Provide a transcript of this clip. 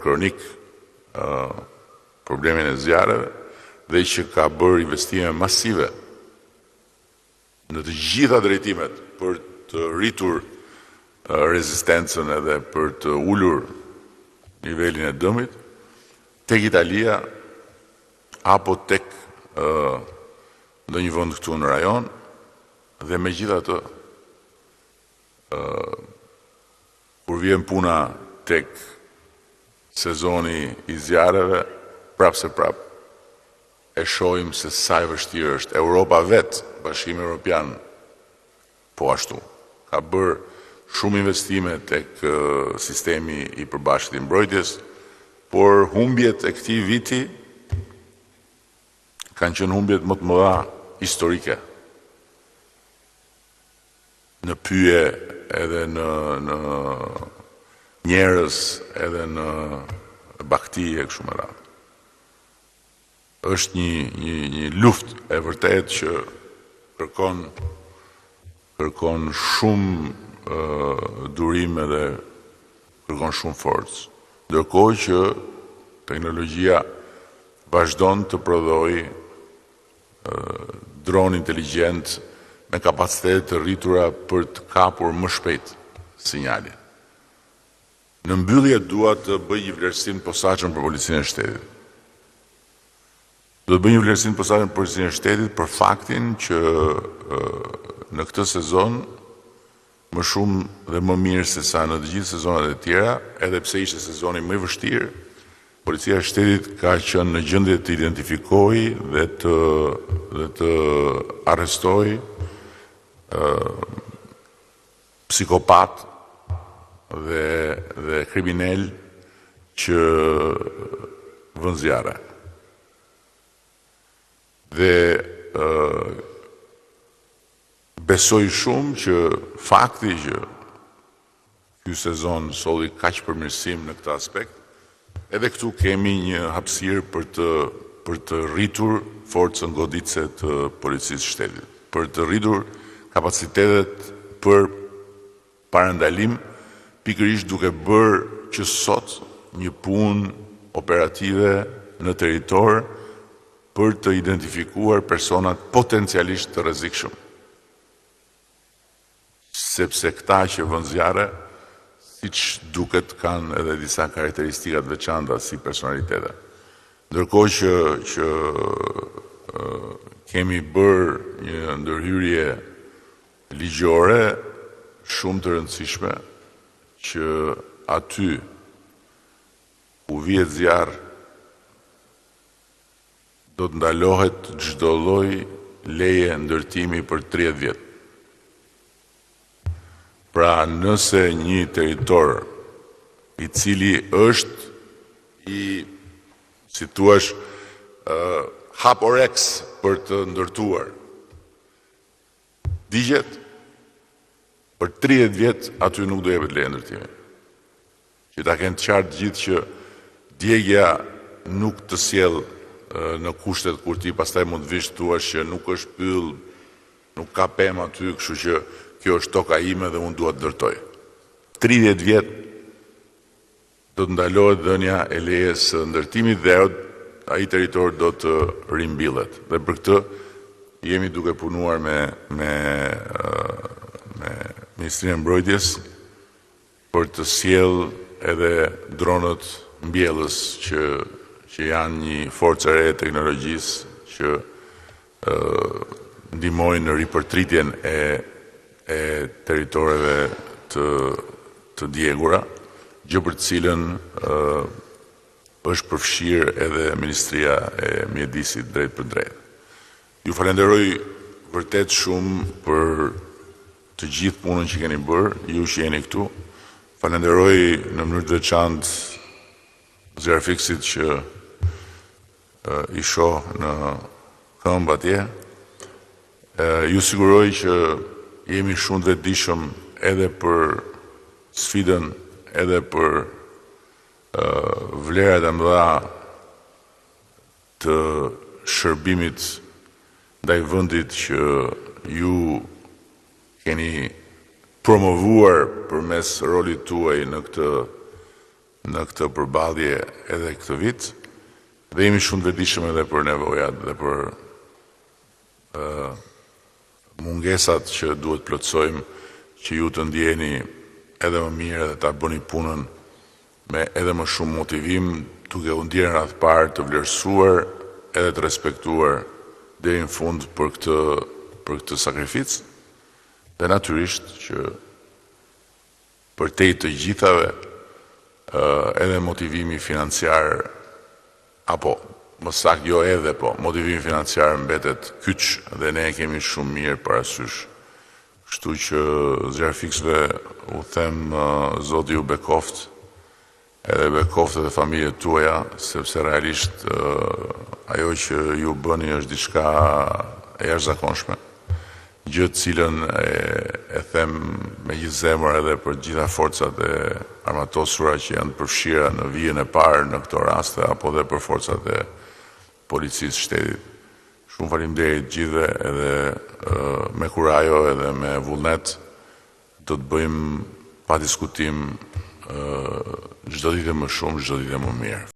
kronik problemin e zjarreve dhe që ka bërë investime masive në të gjitha drejtimet për të rritur rezistencën edhe për të ulur nivelin e dëmit, tek Italia apo tek ndonjë vend këtu në rajon, dhe megjithatë kur vjen puna tek sezoni i zjarreve, prap e shohim se sa e vështirë është. Europa vetë, Bashkimi Evropian, po ashtu, ka bërë shumë investime tek sistemi i përbashkët i mbrojtjes, por humbjet e këtij viti kanë qenë humbjet më të mëdha historike. Në pyje edhe në njerëz edhe në bakti e kështu me radhë. Është një luftë e vërtet që kërkon shumë durim edhe kërkon shumë forcë. Ndërkohë që teknologjia vazhdon të prodhojë dron inteligjent me kapacitete të rritura për të kapur më shpejt sinjalin. Në mbyllje dua të bëj një vlerësim të posaçëm për Policinë e Shtetit. Do të bëj një vlerësim të posaçëm për Policinë e Shtetit për faktin që në këtë sezon më shumë dhe më mirë se sa në të gjithë sezonat e tjera, edhe pse ishte sezoni më i vështirë, Policia e Shtetit ka qenë në gjendje të identifikojë dhe të arrestojë psikopat dhe kriminal që vën zjarre. Dhe besoj shumë që fakti që ky sezon solli kaq përmirësim në këtë aspekt, edhe këtu kemi një hapësirë për të rritur forcën goditëse të Policisë së Shtetit, për të rritur kapacitetet për parandalim, pikërisht duke bërë që sot një punë operative në territor për të identifikuar personat potencialisht të rrezikshëm. Sepse këta që vën zjarre, siç duket, kanë edhe disa karakteristika të veçanta si personalitete. Ndërkohë që kemi bërë një ndërhyrje ligjore shumë të rëndësishme që aty ku vihet zjarr do të ndalohet çdo lloj leje ndërtimi për 30 vjet. Pra nëse një territor i cili është i, si thua, haporex për të ndërtuar, digjet, për 30 vjet aty nuk do jepet leje ndërtimi. Që ta kenë të qartë gjithë që djegja nuk të sjell në kushtet kur ti pastaj mund të vish thua që nuk është pyll, nuk ka pemë aty, kështu që kjo është toka ime dhe unë dua të ndërtoj. 30 vjet do të ndalohet dhënia e lejes së ndërtimit dhe ai territor do të rimbillet. Dhe për këtë jemi duke punuar me Ministrinë e Mbrojtjes për të sjell edhe dronët mbjellës që janë një forcë e re e teknologjisë që ndihmojnë në ripërtritjen e territoreve të djegura, gjë për të cilën është përfshirë edhe Ministria e Mjedisit drejt për drejt. Ju falenderoj vërtet shumë për të gjithë punën që keni bërë, ju që jeni këtu. Falenderoj në mënyrë të veçantë Zjarfiksit që i shoh në këmbë atje. Ju siguroj që jemi shumë të vetëdijshëm edhe për sfidën, edhe për vlerat e mëdha të shërbimit ndaj vendit që ju keni promovuar përmes rolit tuaj në këtë përballje edhe këtë vit dhe jemi shumë të vetëdijshëm edhe për nevojat dhe për mungesat që duhet plotësojmë që ju të ndjeni edhe më mirë dhe ta bëni punën me edhe më shumë motivim, duke u ndjerë në atë parë të vlerësuar edhe të respektuar deri në fund për këtë sakrificë dhe natyrisht që përtej të gjithave edhe motivimi financiar apo më saktë jo edhe po motivimi financiar mbetet kyç dhe ne e kemi shumë mirë parasysh. Kështu që zjarfiksve u them zoti ju bekoft edhe bekoft edhe familjet tuaja, sepse realisht ajo që ju bëni është diçka e jashtëzakonshme. Gjë të cilën e them me gjithë zemër edhe për gjitha forcat e armatosura që janë përfshira në vijën e parë në këto raste, apo dhe për forcat e policisë shtetit. Shumë faleminderit gjithëve edhe me kurajo edhe me vullnet do të bëjmë pa diskutim çdo ditë më shumë, çdo ditë më mirë.